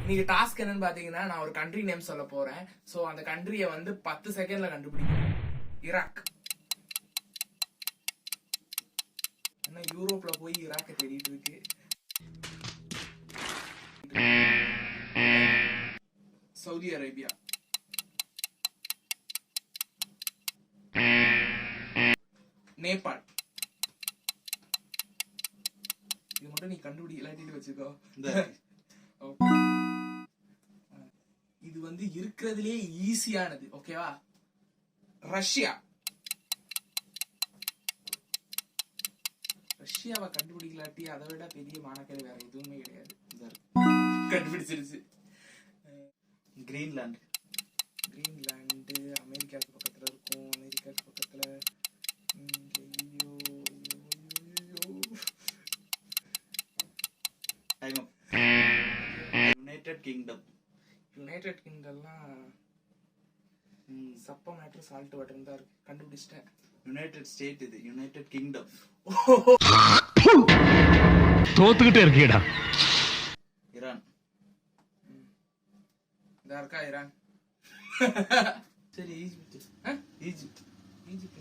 நீங்க டாஸ்க் என்னன்னு பாத்தீங்கன்னா நான் ஒரு கண்ட்ரி நேம் சொல்ல போறேன். சோ அந்த கண்ட்ரிய வந்து 10 செகண்ட்ல கண்டுபிடிக்கணும். ஈராக். என்ன யூரோப்ல போய் ஈராக்க தேடிட்டு இருக்கு. Saudi Arabia. நேபாள். இது மட்டும் நீ கண்டுபிடி இல்லாட்டிட்டு வச்சுக்கோ. இது வந்து இருக்கிறதுலே ஈஸியானது. ஓகேவா? ரஷ்யா. ரஷ்யாவை கண்டுபிடிக்கலாட்டி அதை விட பெரிய மானக்கேடு வேற எதுவுமே கிடையாது. கண்டுபிடிச்சிருச்சு. கிரீன்லாந்து. கிரீன்லாந்து அமெரிக்காவுக்கு பக்கத்துல இருக்கும். அமெரிக்காவுக்கு பக்கத்துல யுனைடெட் கிங்டம். யுனைடெட் கிங்டம்லாம் சப்ப மேட்டர் சால்ட் வாட்டர் தான் இருக்கு. கண்டுபிடிச்சிட்டேன். United state. இது யுனைடெட் கிங்டம். தோத்துக்கிட்டே இருக்கீடா. ஈரான். இதா இருக்கா ஈரான். சரி ஈஜிப்ட். ஈஜிப்ட். ஈஜிப்ட்